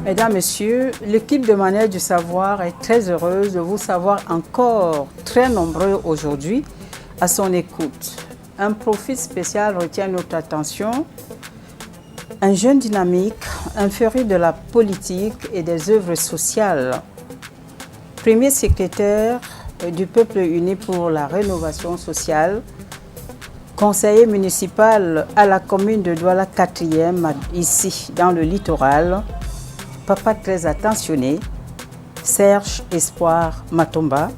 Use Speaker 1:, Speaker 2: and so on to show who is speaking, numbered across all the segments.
Speaker 1: Mesdames, Messieurs, l'équipe de Manège du Savoir est très heureuse de vous savoir encore très nombreux aujourd'hui à son écoute. Un profil spécial retient notre attention. Un jeune dynamique, un féru de la politique et des œuvres sociales. Premier secrétaire du Peuple uni pour la rénovation sociale, conseiller municipal à la commune de Douala 4e, ici dans le littoral, papa très attentionné, Serge Espoir Matomba.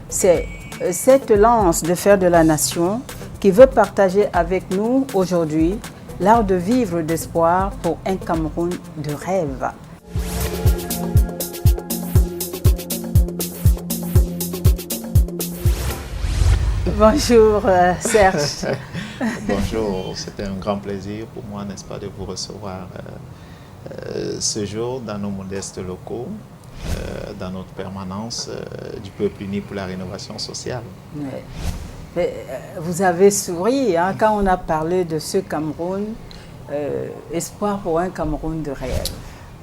Speaker 1: C'est cette lance de fer de la nation qui veut partager avec nous aujourd'hui l'art de vivre d'espoir pour un Cameroun de rêve. Bonjour Serge.
Speaker 2: Bonjour, c'était un grand plaisir pour moi, n'est-ce pas, de vous recevoir ce jour dans nos modestes locaux, dans notre permanence du Peuple uni pour la rénovation sociale.
Speaker 1: Vous avez souri hein, quand on a parlé de ce Cameroun, espoir pour un Cameroun de rêve.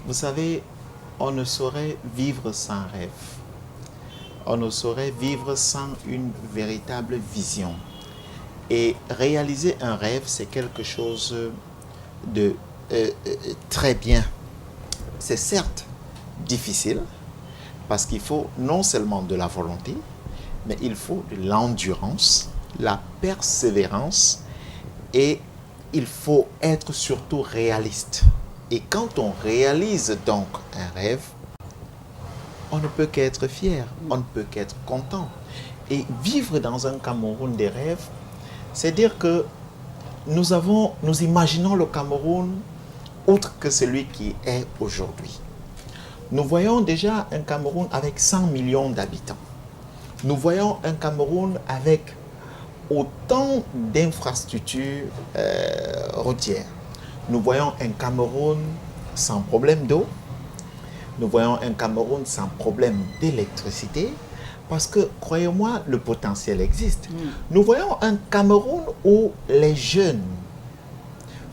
Speaker 2: Vous savez, on ne saurait vivre sans rêve. On ne saurait vivre sans une véritable vision. Et réaliser un rêve, c'est quelque chose de très bien. C'est certes difficile, parce qu'il faut non seulement de la volonté, mais il faut de l'endurance, la persévérance, et il faut être surtout réaliste. Et quand on réalise donc un rêve, on ne peut qu'être fier, on ne peut qu'être content. Et vivre dans un Cameroun des rêves, c'est dire que nous imaginons le Cameroun autre que celui qui est aujourd'hui. Nous voyons déjà un Cameroun avec 100 millions d'habitants. Nous voyons un Cameroun avec autant d'infrastructures routières. Nous voyons un Cameroun sans problème d'eau. Nous voyons un Cameroun sans problème d'électricité. Parce que, croyez-moi, le potentiel existe. Nous voyons un Cameroun où les jeunes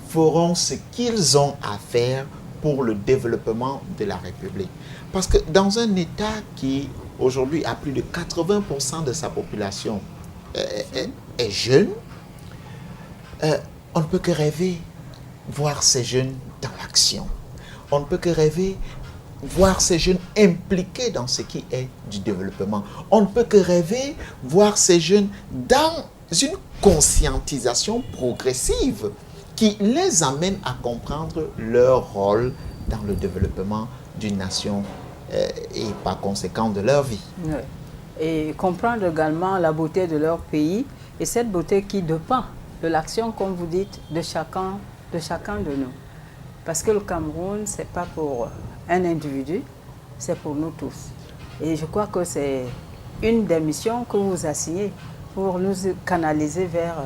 Speaker 2: feront ce qu'ils ont à faire pour le développement de la République. Parce que dans un État qui, aujourd'hui, a plus de 80% de sa population est jeune, on ne peut que rêver voir ces jeunes dans l'action. On ne peut que rêver voir ces jeunes impliqués dans ce qui est du développement. On ne peut que rêver voir ces jeunes dans une conscientisation progressive qui les amène à comprendre leur rôle dans le développement d'une nation et par conséquent de leur vie.
Speaker 1: Oui. Et comprendre également la beauté de leur pays et cette beauté qui dépend de l'action, comme vous dites, de chacun de nous. Parce que le Cameroun, ce n'est pas pour un individu, c'est pour nous tous. Et je crois que c'est une des missions que vous assignez pour nous canaliser vers...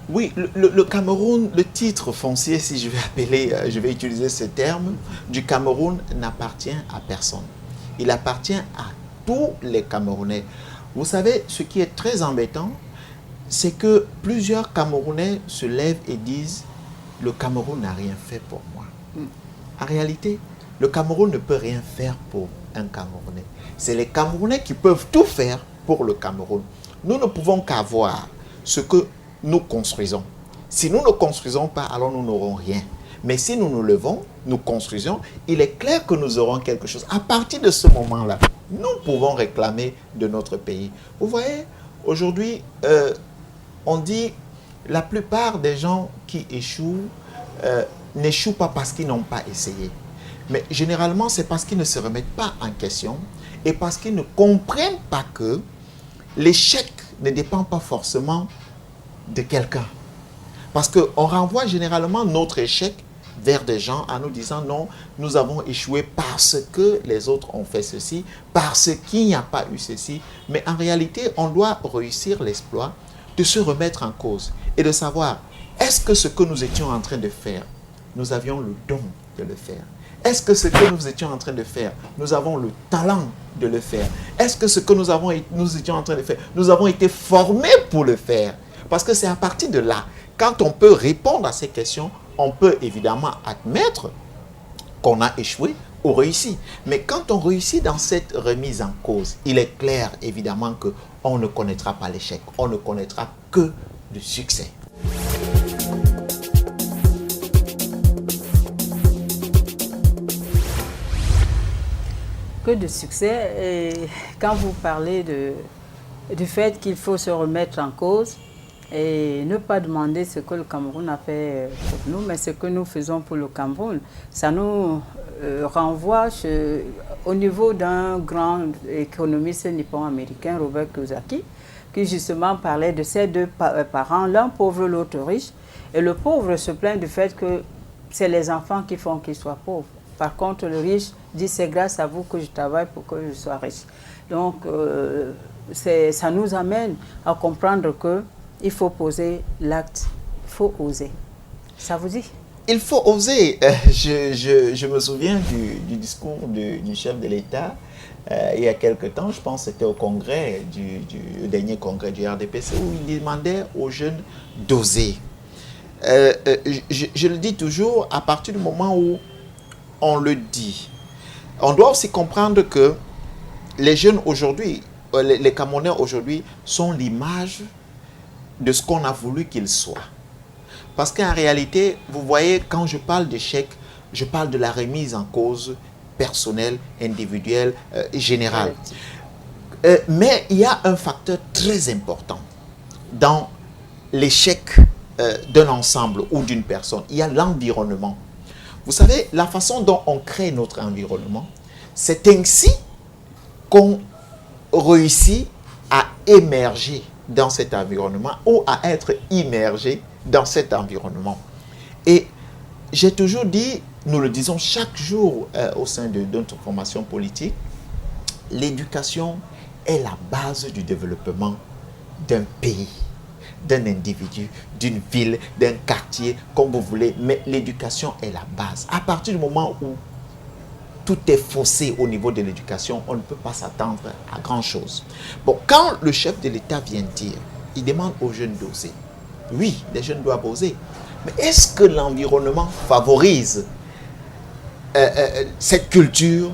Speaker 2: Oui, le Cameroun, le titre foncier, si je vais appeler, je vais utiliser ce terme, du Cameroun n'appartient à personne. Il appartient à tous les Camerounais. Vous savez, ce qui est très embêtant, c'est que plusieurs Camerounais se lèvent et disent « le Cameroun n'a rien fait pour moi ». En réalité, le Cameroun ne peut rien faire pour un Camerounais. C'est les Camerounais qui peuvent tout faire pour le Cameroun. Nous ne pouvons qu'avoir ce que nous construisons. Si nous ne construisons pas, alors nous n'aurons rien. Mais si nous nous levons, nous construisons, il est clair que nous aurons quelque chose. À partir de ce moment-là, nous pouvons réclamer de notre pays. Vous voyez, aujourd'hui, on dit la plupart des gens qui échouent n'échouent pas parce qu'ils n'ont pas essayé. Mais généralement, c'est parce qu'ils ne se remettent pas en question et parce qu'ils ne comprennent pas que l'échec ne dépend pas forcément de quelqu'un. Parce qu'on renvoie généralement notre échec vers des gens en nous disant non, nous avons échoué parce que les autres ont fait ceci, parce qu'il n'y a pas eu ceci. Mais en réalité, on doit réussir l'exploit de se remettre en cause et de savoir, est-ce que ce que nous étions en train de faire, nous avions le don de le faire? Est-ce que ce que nous étions en train de faire, nous avons le talent de le faire? Est-ce que ce que nous étions en train de faire, nous avons été formés pour le faire? Parce que c'est à partir de là, quand on peut répondre à ces questions, on peut évidemment admettre qu'on a échoué ou réussi. Mais quand on réussit dans cette remise en cause, il est clair évidemment qu'on ne connaîtra pas l'échec, on ne connaîtra que le succès.
Speaker 1: Que de succès. Et quand vous parlez du fait qu'il faut se remettre en cause et ne pas demander ce que le Cameroun a fait pour nous, mais ce que nous faisons pour le Cameroun, ça nous renvoie au niveau d'un grand économiste nippon-américain, Robert Kiyosaki, qui justement parlait de ces deux parents, l'un pauvre, l'autre riche. Et le pauvre se plaint du fait que c'est les enfants qui font qu'ils soient pauvres. Par contre, le riche dit c'est grâce à vous que je travaille pour que je sois riche. Donc, ça nous amène à comprendre qu'il faut poser l'acte, il faut oser. Ça vous dit?
Speaker 2: Il faut oser. Je me souviens du discours du chef de l'État il y a quelque temps, je pense que c'était au congrès, au dernier congrès du RDPC, où il demandait aux jeunes d'oser. Je le dis toujours, à partir du moment où on le dit, on doit aussi comprendre que les jeunes aujourd'hui, les Camerounais aujourd'hui, sont l'image de ce qu'on a voulu qu'ils soient. Parce qu'en réalité, vous voyez, quand je parle d'échec, je parle de la remise en cause personnelle, individuelle, générale. Mais il y a un facteur très important dans l'échec d'un ensemble ou d'une personne. Il y a l'environnement. Vous savez, la façon dont on crée notre environnement, c'est ainsi qu'on réussit à émerger dans cet environnement ou à être immergé dans cet environnement. Et j'ai toujours dit, nous le disons chaque jour au sein de notre formation politique, l'éducation est la base du développement d'un pays, d'un individu, d'une ville, d'un quartier, comme vous voulez, mais l'éducation est la base. À partir du moment où tout est faussé au niveau de l'éducation, on ne peut pas s'attendre à grand chose. Bon, quand le chef de l'État vient dire, il demande aux jeunes d'oser. Oui, les jeunes doivent oser. Mais est-ce que l'environnement favorise cette culture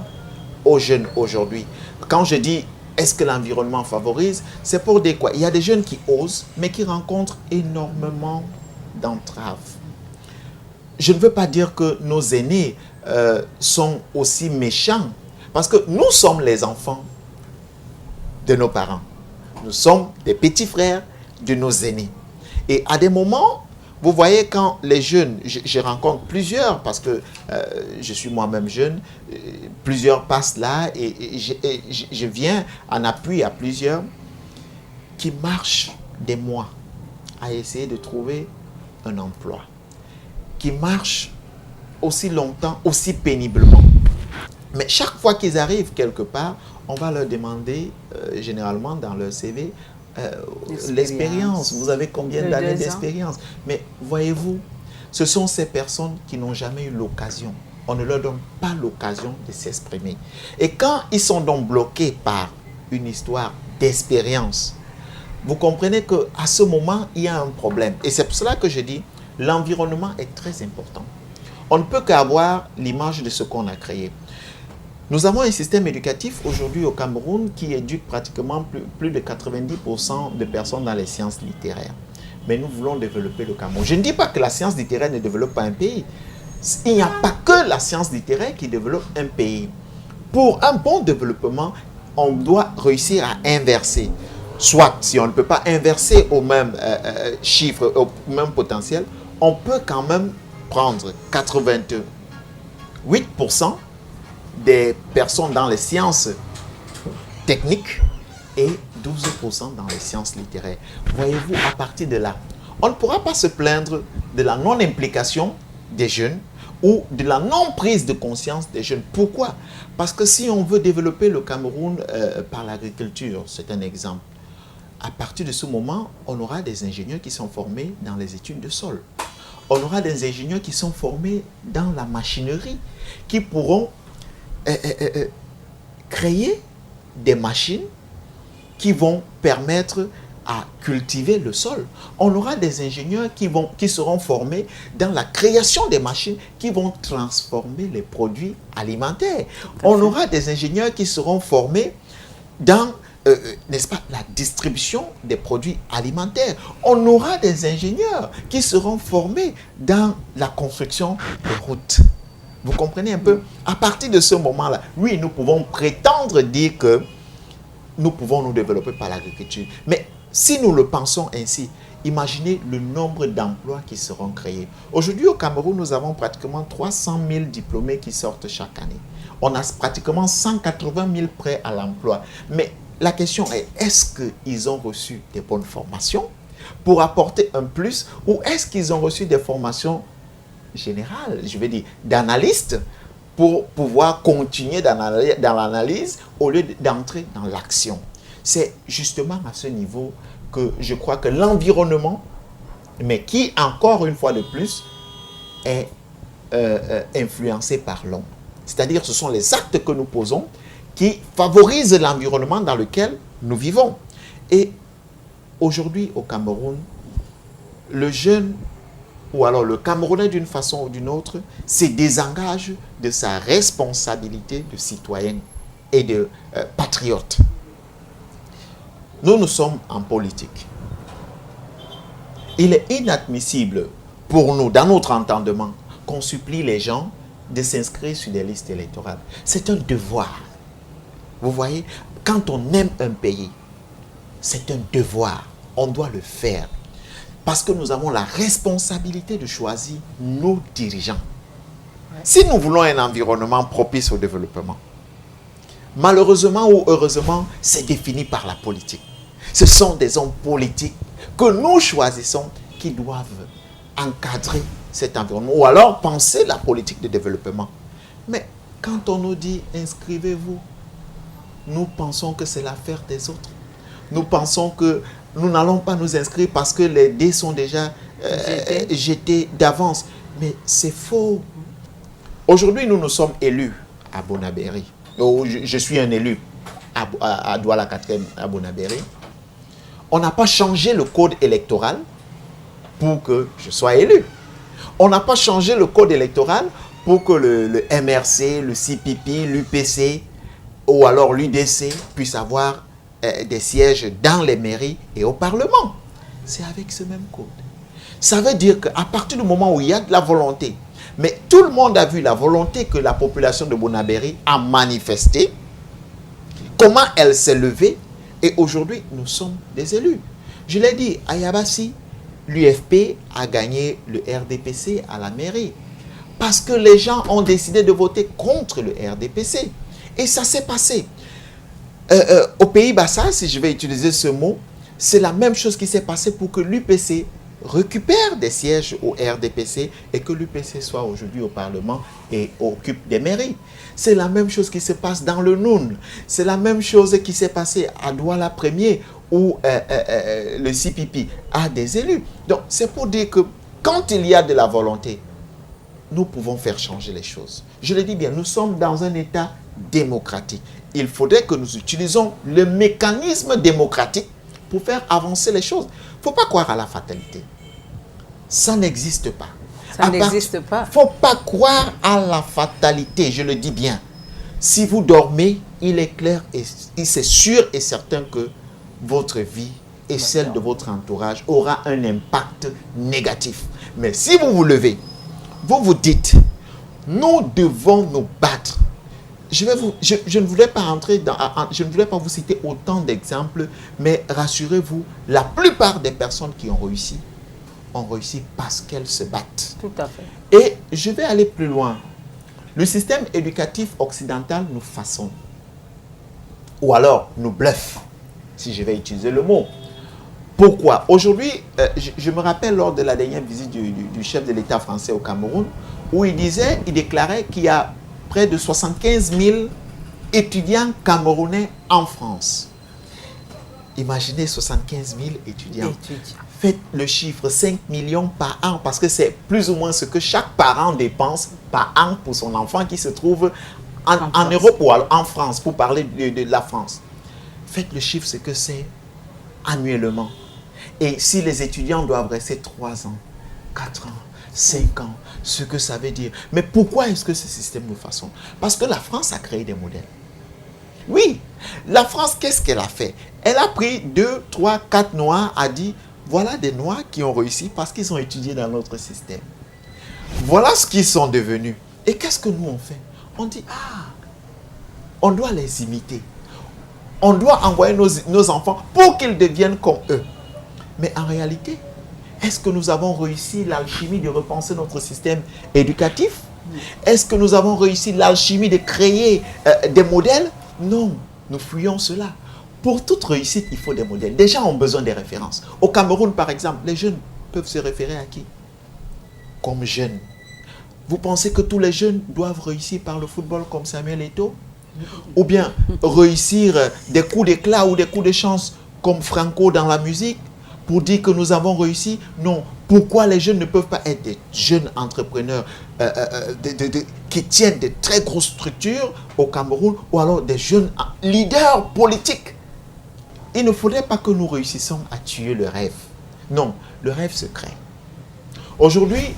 Speaker 2: aux jeunes aujourd'hui? Quand je dis est-ce que l'environnement favorise, c'est pour dire quoi? Il y a des jeunes qui osent, mais qui rencontrent énormément d'entraves. Je ne veux pas dire que nos aînés sont aussi méchants, parce que nous sommes les enfants de nos parents. Nous sommes des petits frères de nos aînés. Et à des moments, vous voyez, quand les jeunes, je rencontre plusieurs, parce que je suis moi-même jeune, plusieurs passent là et je viens en appui à plusieurs qui marchent des mois à essayer de trouver un emploi, qui marchent aussi longtemps, aussi péniblement. Mais chaque fois qu'ils arrivent quelque part, on va leur demander, généralement dans leur CV, l'expérience. Vous avez combien d'années d'expérience? Mais voyez-vous, ce sont ces personnes qui n'ont jamais eu l'occasion. On ne leur donne pas l'occasion de s'exprimer. Et quand ils sont donc bloqués par une histoire d'expérience, vous comprenez qu'à ce moment, il y a un problème. Et c'est pour cela que je dis, l'environnement est très important. On ne peut qu'avoir l'image de ce qu'on a créé. Nous avons un système éducatif aujourd'hui au Cameroun qui éduque pratiquement plus de 90% de personnes dans les sciences littéraires. Mais nous voulons développer le Cameroun. Je ne dis pas que la science littéraire ne développe pas un pays. Il n'y a pas que la science littéraire qui développe un pays. Pour un bon développement, on doit réussir à inverser. Soit, si on ne peut pas inverser au même chiffre, au même potentiel, on peut quand même prendre 88% des personnes dans les sciences techniques et 12% dans les sciences littéraires. Voyez-vous, à partir de là, on ne pourra pas se plaindre de la non-implication des jeunes ou de la non-prise de conscience des jeunes. Pourquoi? Parce que si on veut développer le Cameroun par l'agriculture, c'est un exemple, à partir de ce moment, on aura des ingénieurs qui sont formés dans les études de sol. On aura des ingénieurs qui sont formés dans la machinerie, qui pourront créer des machines qui vont permettre à cultiver le sol. On aura des ingénieurs qui seront formés dans la création des machines qui vont transformer les produits alimentaires. On aura des ingénieurs qui seront formés dans, n'est-ce pas, la distribution des produits alimentaires. On aura des ingénieurs qui seront formés dans la construction des routes. Vous comprenez un peu? À partir de ce moment-là, oui, nous pouvons prétendre dire que nous pouvons nous développer par l'agriculture. Mais si nous le pensons ainsi, imaginez le nombre d'emplois qui seront créés. Aujourd'hui, au Cameroun, nous avons pratiquement 300 000 diplômés qui sortent chaque année. On a pratiquement 180 000 prêts à l'emploi. Mais la question est, est-ce qu'ils ont reçu des bonnes formations pour apporter un plus, ou est-ce qu'ils ont reçu des formations générales, je veux dire, d'analystes, pour pouvoir continuer dans l'analyse au lieu d'entrer dans l'action? C'est justement à ce niveau que je crois que l'environnement, mais qui, encore une fois de plus, est influencé par l'homme. C'est-à-dire, ce sont les actes que nous posons qui favorisent l'environnement dans lequel nous vivons. Et aujourd'hui, au Cameroun, le jeune, ou alors le Camerounais d'une façon ou d'une autre, se désengage de sa responsabilité de citoyen et de patriote. Nous sommes en politique. Il est inadmissible pour nous, dans notre entendement, qu'on supplie les gens de s'inscrire sur des listes électorales. C'est un devoir. Vous voyez, quand on aime un pays, c'est un devoir. On doit le faire. Parce que nous avons la responsabilité de choisir nos dirigeants. Si nous voulons un environnement propice au développement, malheureusement ou heureusement, c'est défini par la politique. Ce sont des hommes politiques que nous choisissons qui doivent encadrer cet environnement ou alors penser la politique de développement. Mais quand on nous dit inscrivez-vous, nous pensons que c'est l'affaire des autres. Nous pensons que nous n'allons pas nous inscrire parce que les dés sont déjà jetés d'avance. Mais c'est faux. Aujourd'hui, nous sommes élus à Bonabéry. Je suis un élu à Douala 4e à Bonabéry. On n'a pas changé le code électoral pour que je sois élu. On n'a pas changé le code électoral pour que le MRC, le CPP, l'UPC ou alors l'UDC puissent avoir des sièges dans les mairies et au Parlement. C'est avec ce même code. Ça veut dire qu'à partir du moment où il y a de la volonté, mais tout le monde a vu la volonté que la population de Bonabéry a manifestée, comment elle s'est levée, et aujourd'hui, nous sommes des élus. Je l'ai dit, à Yabassi, l'UFP a gagné le RDPC à la mairie. Parce que les gens ont décidé de voter contre le RDPC. Et ça s'est passé. Au Pays-Bas, si je vais utiliser ce mot, c'est la même chose qui s'est passé pour que l'UPC récupère des sièges au RDPC et que l'UPC soit aujourd'hui au Parlement et occupe des mairies. C'est la même chose qui se passe dans le Noun. C'est la même chose qui s'est passée à Douala 1er où le CPP a des élus. Donc, c'est pour dire que quand il y a de la volonté, nous pouvons faire changer les choses. Je le dis bien, nous sommes dans un État démocratique. Il faudrait que nous utilisions le mécanisme démocratique pour faire avancer les choses. Il ne faut pas croire à la fatalité. Ça n'existe pas.
Speaker 1: Ça n'existe pas.
Speaker 2: Il ne faut pas croire à la fatalité, je le dis bien. Si vous dormez, il est clair et c'est sûr et certain que votre vie et celle de votre entourage aura un impact négatif. Mais si vous vous levez, vous vous dites, nous devons nous battre. Je ne voudrais pas entrer dans, je ne voudrais pas vous citer autant d'exemples, mais rassurez-vous, la plupart des personnes qui ont réussi parce qu'elles se battent.
Speaker 1: Tout à fait.
Speaker 2: Et je vais aller plus loin. Le système éducatif occidental nous façonne. Ou alors nous bluffe, si je vais utiliser le mot. Pourquoi? Aujourd'hui, je me rappelle lors de la dernière visite du chef de l'État français au Cameroun, où il déclarait qu'il y a près de 75 000 étudiants camerounais en France. Imaginez 75 000 étudiants. Faites le chiffre 5 millions par an, parce que c'est plus ou moins ce que chaque parent dépense par an pour son enfant qui se trouve en Europe ou en France, pour parler de la France. Faites le chiffre, ce que c'est annuellement. Et si les étudiants doivent rester 3 ans, 4 ans, 5 ans, ce que ça veut dire. Mais pourquoi est-ce que ce système nous façonne? Parce que la France a créé des modèles. Oui, la France, qu'est-ce qu'elle a fait? Elle a pris 2, 3, 4 Noirs, a dit, voilà des Noirs qui ont réussi parce qu'ils ont étudié dans notre système. Voilà ce qu'ils sont devenus. Et qu'est-ce que nous on fait? On dit, on doit les imiter. On doit envoyer nos enfants pour qu'ils deviennent comme eux. Mais en réalité, est-ce que nous avons réussi l'alchimie de repenser notre système éducatif? Est-ce que nous avons réussi l'alchimie de créer des modèles? Non, nous fuyons cela. Pour toute réussite, il faut des modèles. Les gens ont besoin des références. Au Cameroun, par exemple, les jeunes peuvent se référer à qui? Comme jeunes. Vous pensez que tous les jeunes doivent réussir par le football comme Samuel Eto'o? Ou bien réussir des coups d'éclat ou des coups de chance comme Franco dans la musique pour dire que nous avons réussi? Non. Pourquoi les jeunes ne peuvent pas être des jeunes entrepreneurs qui tiennent de très grosses structures au Cameroun, ou alors des jeunes leaders politiques? Il ne faudrait pas que nous réussissions à tuer le rêve. Non, le rêve se crée. Aujourd'hui,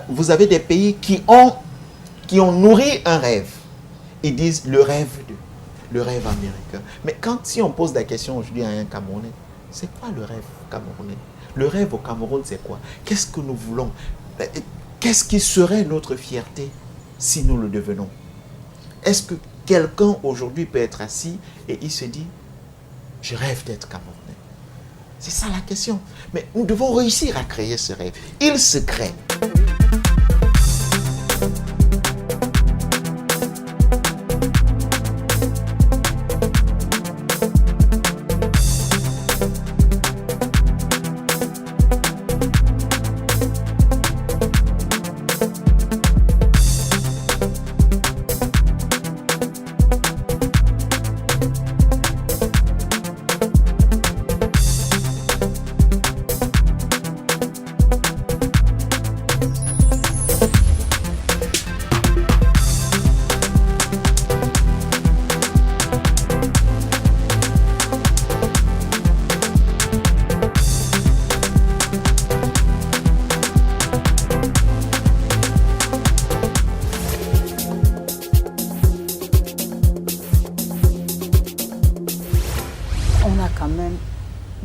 Speaker 2: vous avez des pays qui ont nourri un rêve. Ils disent le rêve américain. Mais si on pose la question aujourd'hui à un Camerounais, c'est quoi le rêve camerounais? Le rêve au Cameroun, c'est quoi? Qu'est-ce que nous voulons? Qu'est-ce qui serait notre fierté si nous le devenons? Est-ce que quelqu'un aujourd'hui peut être assis et il se dit, je rêve d'être Camerounais? C'est ça la question. Mais nous devons réussir à créer ce rêve. Il se crée.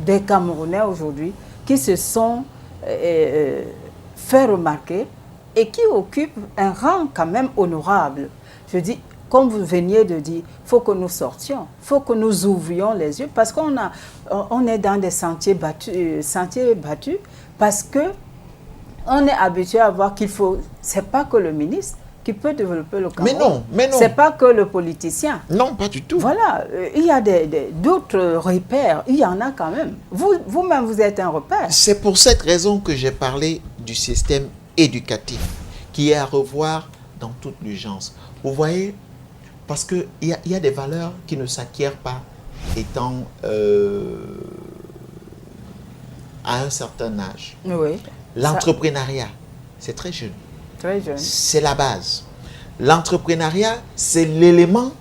Speaker 1: Des Camerounais aujourd'hui qui se sont fait remarquer et qui occupent un rang quand même honorable. Je dis, comme vous veniez de dire, il faut que nous sortions, il faut que nous ouvrions les yeux parce qu'on est dans des sentiers battus parce que on est habitué à voir qu'il faut, c'est pas que le ministre qui peut développer le Cameroun.
Speaker 2: Mais non.
Speaker 1: C'est pas que le politicien.
Speaker 2: Non, pas du tout.
Speaker 1: Voilà, il y a d'autres repères, il y en a quand même. Vous-même, vous êtes un repère.
Speaker 2: C'est pour cette raison que j'ai parlé du système éducatif qui est à revoir dans toute l'urgence. Vous voyez, parce qu'il y a des valeurs qui ne s'acquièrent pas étant à un certain âge.
Speaker 1: Oui.
Speaker 2: L'entrepreneuriat, c'est très jeune.
Speaker 1: Très jeune.
Speaker 2: C'est la base. L'entrepreneuriat, c'est l'élément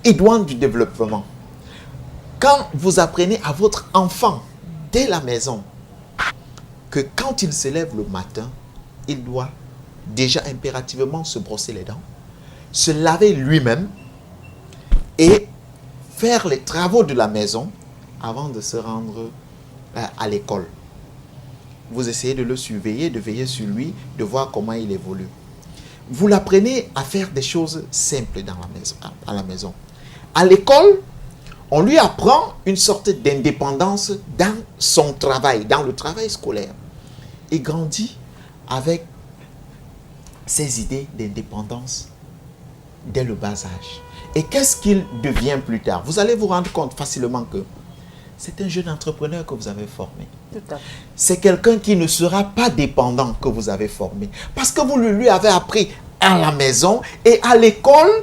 Speaker 2: idoine du développement. Quand vous apprenez à votre enfant, dès la maison, que quand il se lève le matin, il doit déjà impérativement se brosser les dents, se laver lui-même et faire les travaux de la maison avant de se rendre à l'école. Vous essayez de le surveiller, de veiller sur lui, de voir comment il évolue. Vous l'apprenez à faire des choses simples à la maison. À l'école, on lui apprend une sorte d'indépendance dans son travail, dans le travail scolaire. Il grandit avec ses idées d'indépendance dès le bas âge. Et qu'est-ce qu'il devient plus tard? Vous allez vous rendre compte facilement que c'est un jeune entrepreneur que vous avez formé.
Speaker 1: Tout à fait.
Speaker 2: C'est quelqu'un qui ne sera pas dépendant que vous avez formé. Parce que vous lui avez appris à la maison et à l'école,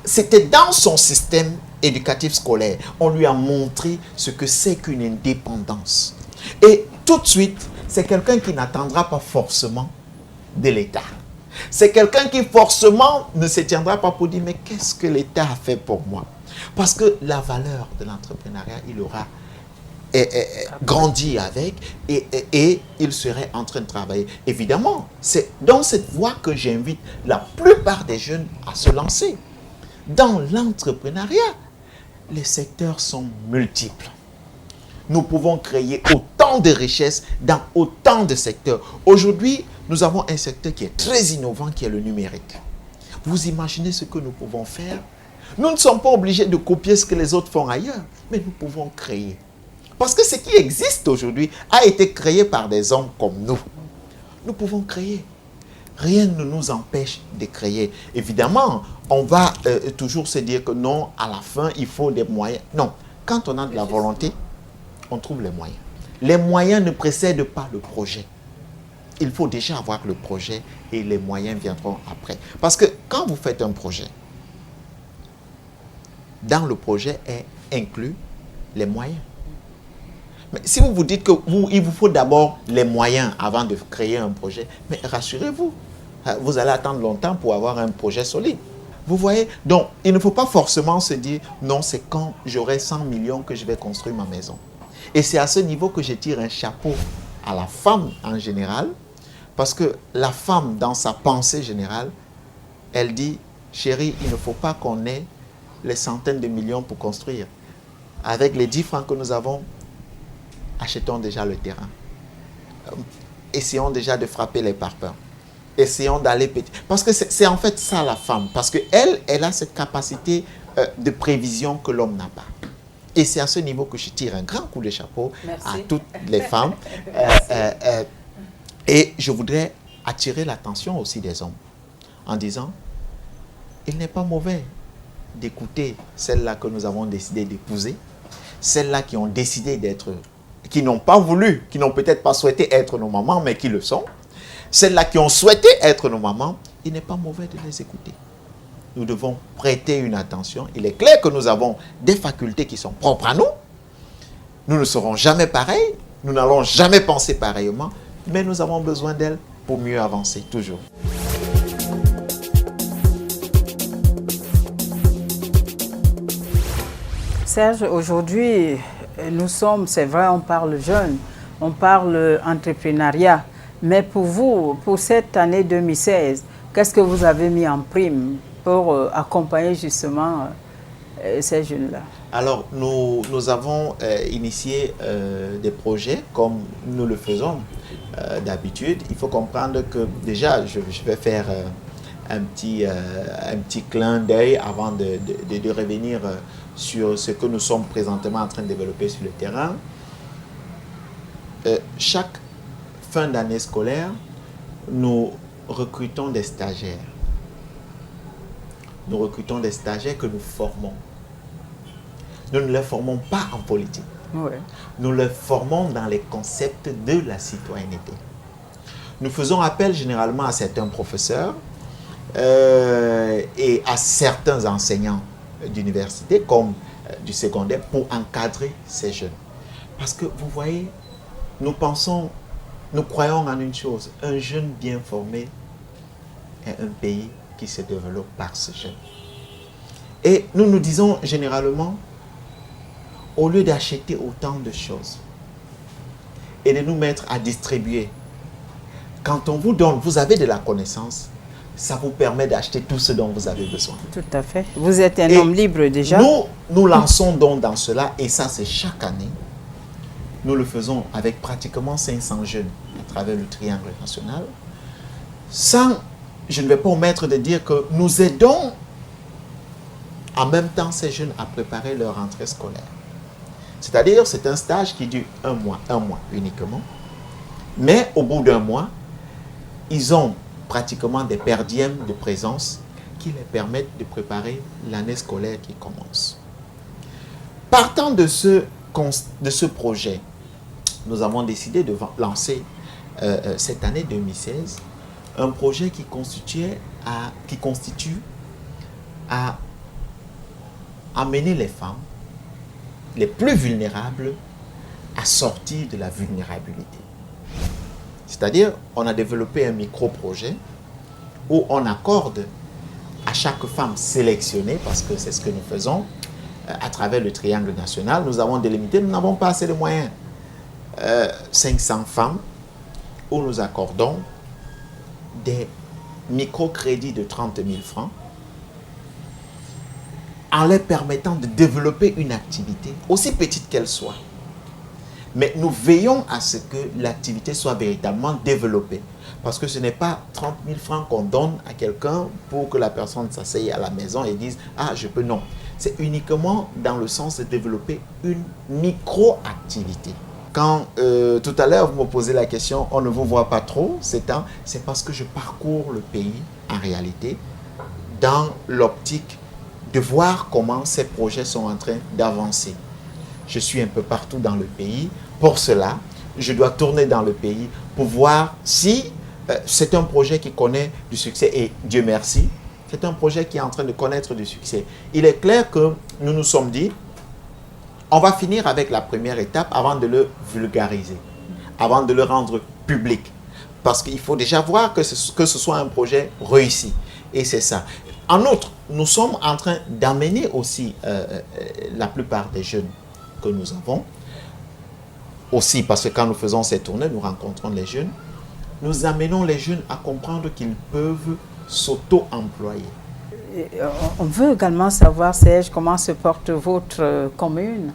Speaker 2: c'était dans son système éducatif scolaire. On lui a montré ce que c'est qu'une indépendance. Et tout de suite, c'est quelqu'un qui n'attendra pas forcément de l'État. C'est quelqu'un qui forcément ne se tiendra pas pour dire mais qu'est-ce que l'État a fait pour moi? Parce que la valeur de l'entrepreneuriat, il aura grandi avec et il serait en train de travailler. Évidemment, c'est dans cette voie que j'invite la plupart des jeunes à se lancer. Dans l'entrepreneuriat, les secteurs sont multiples. Nous pouvons créer autant de richesses dans autant de secteurs. Aujourd'hui, nous avons un secteur qui est très innovant, qui est le numérique. Vous imaginez ce que nous pouvons faire? Nous ne sommes pas obligés de copier ce que les autres font ailleurs, mais nous pouvons créer. Parce que ce qui existe aujourd'hui a été créé par des hommes comme nous. Nous pouvons créer. Rien ne nous empêche de créer. Évidemment, on va toujours se dire que non, à la fin, il faut des moyens. Non, quand on a de la volonté, on trouve les moyens. Les moyens ne précèdent pas le projet. Il faut déjà avoir le projet et les moyens viendront après. Parce que quand vous faites un projet, dans le projet est inclus les moyens. Mais si vous vous dites qu'il vous faut d'abord les moyens avant de créer un projet, mais rassurez-vous, vous allez attendre longtemps pour avoir un projet solide. Vous voyez? Donc, il ne faut pas forcément se dire, non, c'est quand j'aurai 100 millions que je vais construire ma maison. Et c'est à ce niveau que je tire un chapeau à la femme en général, parce que la femme, dans sa pensée générale, elle dit, chérie, il ne faut pas qu'on ait les centaines de millions pour construire. Avec les 10 francs que nous avons, achetons déjà le terrain. Essayons déjà de frapper les parpaings. Essayons d'aller petit. Parce que c'est en fait ça la femme. Parce qu'elle, elle a cette capacité de prévision que l'homme n'a pas. Et c'est à ce niveau que je tire un grand coup de chapeau à toutes les femmes. Et je voudrais attirer l'attention aussi des hommes en disant, il n'est pas mauvais d'écouter celles-là que nous avons décidé d'épouser, celles-là qui ont décidé d'être, qui n'ont pas voulu, qui n'ont peut-être pas souhaité être nos mamans, mais qui le sont, celles-là qui ont souhaité être nos mamans, il n'est pas mauvais de les écouter. Nous devons prêter une attention. Il est clair que nous avons des facultés qui sont propres à nous. Nous ne serons jamais pareils, nous n'allons jamais penser pareillement, mais nous avons besoin d'elles pour mieux avancer, toujours.
Speaker 1: Serge, aujourd'hui, nous sommes, c'est vrai, on parle jeune, on parle entrepreneuriat, mais pour vous, pour cette année 2016, qu'est-ce que vous avez mis en prime pour accompagner justement ces jeunes-là? Alors,
Speaker 2: nous avons initié des projets comme nous le faisons d'habitude. Il faut comprendre que déjà, je vais faire un petit clin d'œil avant de revenir sur ce que nous sommes présentement en train de développer sur le terrain. Chaque fin d'année scolaire, nous recrutons des stagiaires. Nous recrutons des stagiaires que nous formons. Nous ne les formons pas en politique.
Speaker 1: Ouais.
Speaker 2: Nous les formons dans les concepts de la citoyenneté. Nous faisons appel généralement à certains professeurs et à certains enseignants d'université comme du secondaire pour encadrer ces jeunes. Parce que vous voyez, nous croyons en une chose, un jeune bien formé est un pays qui se développe par ce jeune. Et nous nous disons généralement, au lieu d'acheter autant de choses et de nous mettre à distribuer, quand on vous donne, vous avez de la connaissance, ça vous permet d'acheter tout ce dont vous avez besoin.
Speaker 1: Tout à fait. Vous êtes un homme libre déjà.
Speaker 2: Nous lançons donc dans cela, et ça c'est chaque année. Nous le faisons avec pratiquement 500 jeunes à travers le triangle national. Je ne vais pas omettre de dire que nous aidons en même temps ces jeunes à préparer leur rentrée scolaire. C'est-à-dire, c'est un stage qui dure un mois uniquement. Mais au bout d'un mois, ils ont pratiquement des perdièmes de présence qui les permettent de préparer l'année scolaire qui commence. Partant de ce projet, nous avons décidé de lancer cette année 2016 un projet qui constitue à amener les femmes les plus vulnérables à sortir de la vulnérabilité. C'est-à-dire, on a développé un micro-projet où on accorde à chaque femme sélectionnée, parce que c'est ce que nous faisons, à travers le triangle national, nous avons délimité, nous n'avons pas assez de moyens. 500 femmes où nous accordons des microcrédits de 30 000 francs en leur permettant de développer une activité, aussi petite qu'elle soit. Mais nous veillons à ce que l'activité soit véritablement développée. Parce que ce n'est pas 30 000 francs qu'on donne à quelqu'un pour que la personne s'asseye à la maison et dise « Ah, je peux ». Non. C'est uniquement dans le sens de développer une micro-activité. Quand tout à l'heure vous me posez la question « On ne vous voit pas trop », c'est parce que je parcours le pays, en réalité, dans l'optique de voir comment ces projets sont en train d'avancer. Je suis un peu partout dans le pays. Pour cela, je dois tourner dans le pays pour voir si c'est un projet qui connaît du succès. Et Dieu merci, c'est un projet qui est en train de connaître du succès. Il est clair que nous nous sommes dit, on va finir avec la première étape avant de le vulgariser, avant de le rendre public. Parce qu'il faut déjà voir que ce soit un projet réussi. Et c'est ça. En outre, nous sommes en train d'amener aussi la plupart des jeunes que nous avons, aussi parce que quand nous faisons ces tournées, nous rencontrons les jeunes, nous amenons les jeunes à comprendre qu'ils peuvent s'auto-employer.
Speaker 1: On veut également savoir, Serge, comment se porte votre commune.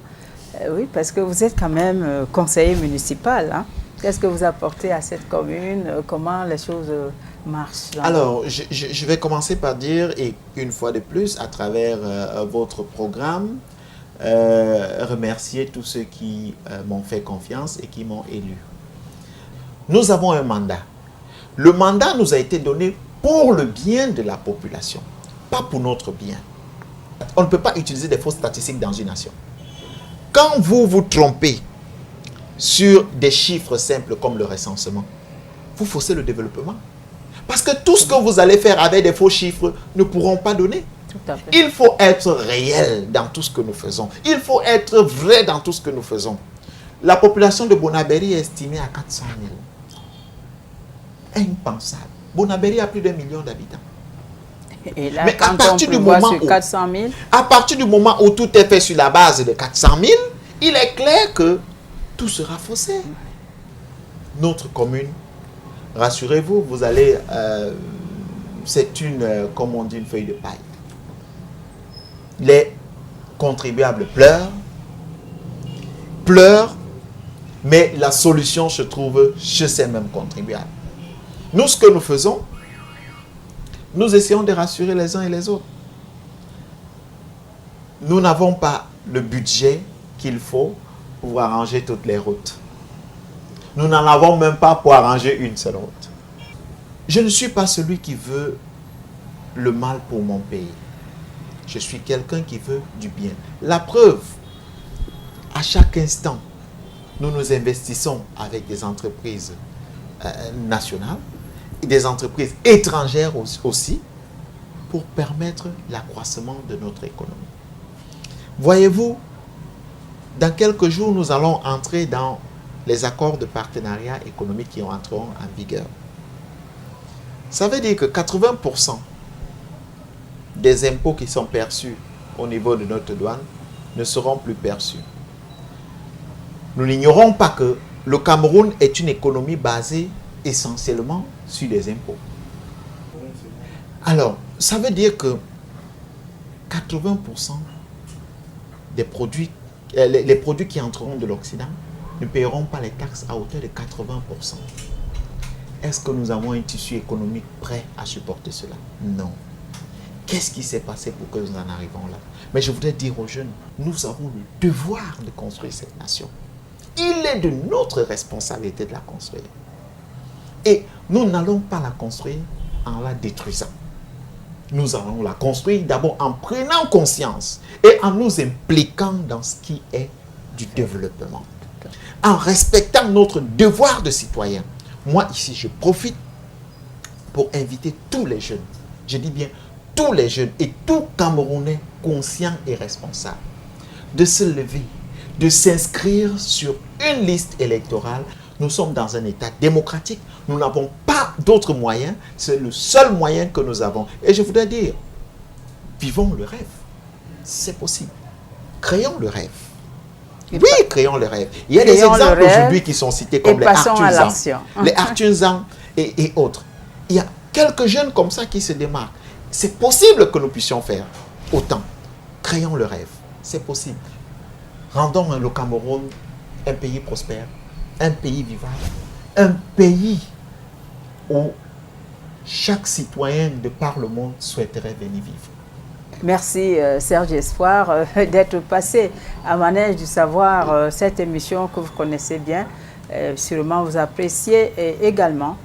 Speaker 1: Oui, parce que vous êtes quand même conseiller municipal. Hein? Qu'est-ce que vous apportez à cette commune? Comment les choses marchent là?
Speaker 2: Alors, je vais commencer par dire, et une fois de plus, à travers votre programme, remercier tous ceux qui m'ont fait confiance et qui m'ont élu. Nous avons un mandat. Le mandat nous a été donné pour le bien de la population, pas pour notre bien. On ne peut pas utiliser des fausses statistiques dans une nation. Quand vous vous trompez sur des chiffres simples comme le recensement, vous faussez le développement. Parce que tout ce que vous allez faire avec des faux chiffres ne pourront pas donner.
Speaker 1: Tout à fait.
Speaker 2: Il faut être réel dans tout ce que nous faisons. Il faut être vrai dans tout ce que nous faisons. La population de Bonabéry est estimée à 400 000. Impensable. Bonabéry a plus d'1 million d'habitants.
Speaker 1: Et là,
Speaker 2: Mais
Speaker 1: quand
Speaker 2: à partir
Speaker 1: on
Speaker 2: du
Speaker 1: prévoit
Speaker 2: moment
Speaker 1: sur
Speaker 2: où,
Speaker 1: 400 000,
Speaker 2: à partir du moment où tout est fait sur la base de 400 000, il est clair que tout sera faussé. Notre commune, rassurez-vous, vous allez, c'est une, comme on dit, une feuille de paille. Les contribuables pleurent, mais la solution se trouve chez ces mêmes contribuables. Nous, ce que nous faisons, nous essayons de rassurer les uns et les autres. Nous n'avons pas le budget qu'il faut pour arranger toutes les routes. Nous n'en avons même pas pour arranger une seule route. Je ne suis pas celui qui veut le mal pour mon pays. Je suis quelqu'un qui veut du bien. La preuve, à chaque instant, nous nous investissons avec des entreprises nationales et des entreprises étrangères aussi pour permettre l'accroissement de notre économie. Voyez-vous, dans quelques jours, nous allons entrer dans les accords de partenariat économique qui entreront en vigueur. Ça veut dire que 80% des impôts qui sont perçus au niveau de notre douane ne seront plus perçus. Nous n'ignorons pas que le Cameroun est une économie basée essentiellement sur les impôts. Alors, ça veut dire que 80% des produits, les produits qui entreront de l'Occident ne paieront pas les taxes à hauteur de 80%. Est-ce que nous avons un tissu économique prêt à supporter cela? Non. Qu'est-ce qui s'est passé pour que nous en arrivons là? Mais je voudrais dire aux jeunes, nous avons le devoir de construire cette nation. Il est de notre responsabilité de la construire. Et nous n'allons pas la construire en la détruisant. Nous allons la construire d'abord en prenant conscience et en nous impliquant dans ce qui est du développement. En respectant notre devoir de citoyen. Moi, ici, je profite pour inviter tous les jeunes, je dis bien tous les jeunes et tout Camerounais conscient et responsable, de se lever, de s'inscrire sur une liste électorale. Nous sommes dans un État démocratique, nous n'avons pas d'autres moyens, c'est le seul moyen que nous avons. Et je voudrais dire, vivons le rêve, c'est possible. créons le rêve.
Speaker 1: Et
Speaker 2: Oui, créons le rêve. Il y a des
Speaker 1: créons le
Speaker 2: exemples
Speaker 1: rêve
Speaker 2: aujourd'hui qui sont cités comme
Speaker 1: et
Speaker 2: les
Speaker 1: passons à
Speaker 2: Arthunzans.
Speaker 1: l'action.
Speaker 2: Les Arthunzans et autres. Il y a quelques jeunes comme ça qui se démarquent. C'est possible que nous puissions faire autant. Créons le rêve. C'est possible. Rendons le Cameroun un pays prospère, un pays vivant, un pays où chaque citoyen de par le monde souhaiterait venir vivre.
Speaker 1: Merci Serge Espoir d'être passé à Manège du Savoir, cette émission que vous connaissez bien. Sûrement vous appréciez et également.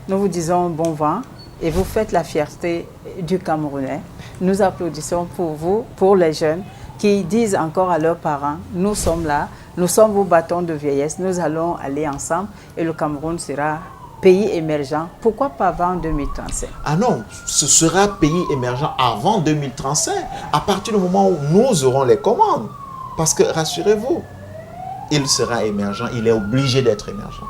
Speaker 1: Nous vous disons bon vent et vous faites la fierté du Camerounais. Nous applaudissons pour vous, pour les jeunes qui disent encore à leurs parents, nous sommes là, nous sommes vos bâtons de vieillesse, nous allons aller ensemble et le Cameroun sera pays émergent. Pourquoi pas avant 2035?
Speaker 2: Ah non, ce sera pays émergent avant 2035, à partir du moment où nous aurons les commandes. Parce que rassurez-vous, il sera émergent, il est obligé d'être émergent.